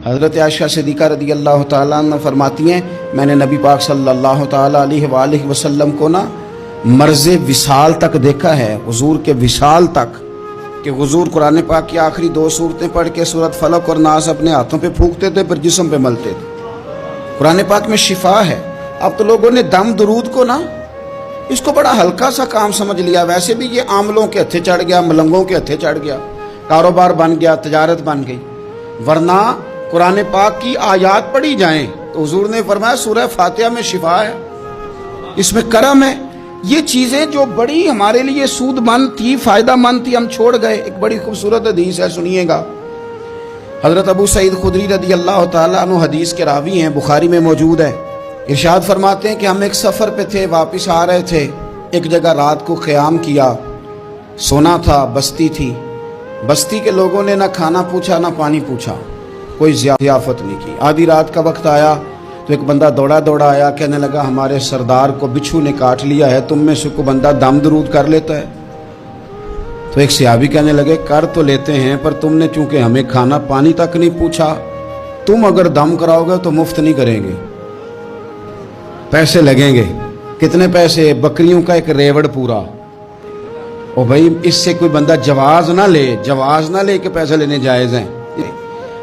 حضرت عائشہ صدیقہ رضی اللہ تعالیٰ عنہ فرماتی ہیں میں نے نبی پاک صلی اللہ تعالیٰ علیہ وآلہ وسلم کو نا مرض وصال تک دیکھا ہے، حضور کے وصال تک، کہ حضور قرآن پاک کی آخری 2 سورتیں پڑھ کے سورت فلق اور ناس اپنے ہاتھوں پہ پھونکتے تھے پھر جسم پہ ملتے تھے۔ قرآن پاک میں شفا ہے۔ اب تو لوگوں نے دم درود کو نا اس کو بڑا ہلکا سا کام سمجھ لیا، ویسے بھی یہ عاملوں کے ہتھے چڑھ گیا، ملنگوں کے ہتھے چڑھ گیا، کاروبار بن گیا، تجارت بن گئی، ورنہ قرآن پاک کی آیات پڑھی جائیں تو حضور نے فرمایا سورہ فاتحہ میں شفا ہے، اس میں کرم ہے۔ یہ چیزیں جو بڑی ہمارے لیے سود مند تھی، فائدہ مند تھی، ہم چھوڑ گئے۔ ایک بڑی خوبصورت حدیث ہے، سنیے گا۔ حضرت ابو سعید خدری رضی اللہ تعالیٰ عنہ حدیث کے راوی ہیں، بخاری میں موجود ہے۔ ارشاد فرماتے ہیں کہ ہم ایک سفر پہ تھے، واپس آ رہے تھے، ایک جگہ رات کو قیام کیا، سونا تھا، بستی تھی، بستی کے لوگوں نے نہ کھانا پوچھا نہ پانی پوچھا، کوئی ضیافت نہیں کی۔ آدھی رات کا وقت آیا تو ایک بندہ دوڑا دوڑا آیا، کہنے لگا ہمارے سردار کو بچھو نے کاٹ لیا ہے، تم میں سے کوئی بندہ دم درود کر لیتا ہے؟ تو ایک صحابی کہنے لگے کر تو لیتے ہیں، پر تم نے چونکہ ہمیں کھانا پانی تک نہیں پوچھا، تم اگر دم کراؤ گے تو مفت نہیں کریں گے، پیسے لگیں گے۔ کتنے پیسے؟ بکریوں کا ایک ریوڑ پورا۔ او بھائی اس سے کوئی بندہ جواز نہ لے کہ پیسے لینے جائز ہیں۔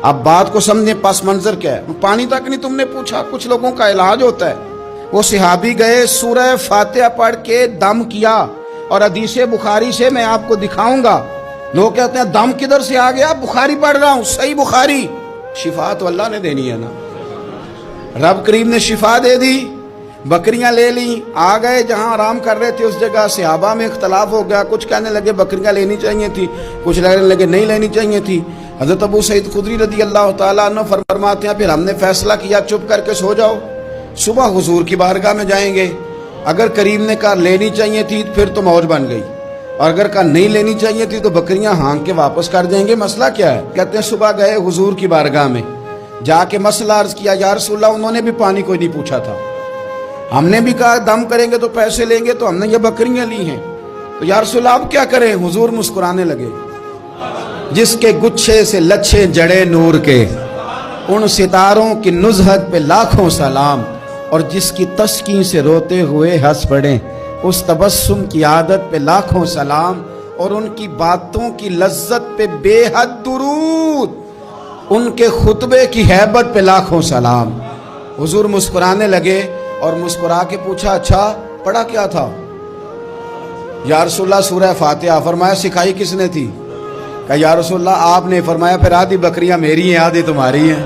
اب بات کو سمجھیں، پس منظر کیا ہے؟ پانی تک نہیں تم نے پوچھا۔ کچھ لوگوں کا علاج ہوتا ہے، وہ صحابی گئے، سورہ فاتحہ پڑھ کے دم کیا، اور حدیث بخاری سے میں آپ کو دکھاؤں گا۔ لوگ کہتے ہیں دم کدھر سے آ گیا؟ بخاری پڑھ رہا ہوں، صحیح بخاری۔ شفا تو اللہ نے دینی ہے نا، رب کریم نے شفا دے دی۔ بکریاں لے لیں، آ گئے جہاں آرام کر رہے تھے اس جگہ، صحابہ میں اختلاف ہو گیا، کچھ کہنے لگے بکریاں لینی چاہیے تھی، کچھ کہنے لگے نہیں لینی چاہیے تھی۔ حضرت ابو سعید خدری رضی اللہ تعالیٰ عنہ فرماتے ہیں پھر ہم نے فیصلہ کیا چپ کر کے سو جاؤ، صبح حضور کی بارگاہ میں جائیں گے۔ اگر کریم نے کہا لینی چاہیے تھی پھر تو موج بن گئی، اور اگر کہا نہیں لینی چاہیے تھی تو بکریاں ہانک کے واپس کر دیں گے۔ مسئلہ کیا ہے؟ کہتے ہیں صبح گئے حضور کی بارگاہ میں، جا کے مسئلہ عرض کیا، یا رسول اللہ انہوں نے بھی پانی کوئی نہیں پوچھا تھا، ہم نے بھی کہا دم کریں گے تو پیسے لیں گے، تو ہم نے یہ بکریاں لی ہیں، تو یا رسول اللہ اب کیا کریں؟ حضور مسکرانے لگے، جس کے گچھے سے لچھے جڑے نور کے، ان ستاروں کی نزہت پہ لاکھوں سلام، اور جس کی تسکین سے روتے ہوئے ہنس پڑے، اس تبسم کی عادت پہ لاکھوں سلام، اور ان کی باتوں کی لذت پہ بے حد درود، ان کے خطبے کی ہیبت پہ لاکھوں سلام۔ حضور مسکرانے لگے اور مسکرا کے پوچھا اچھا پڑھا کیا تھا؟ یا رسول اللہ سورہ فاتحہ۔ فرمایا سکھائی کس نے تھی؟ کہا یا رسول اللہ آپ نے۔ فرمایا پھر آدھی بکریاں میری ہیں آدھی تمہاری ہیں۔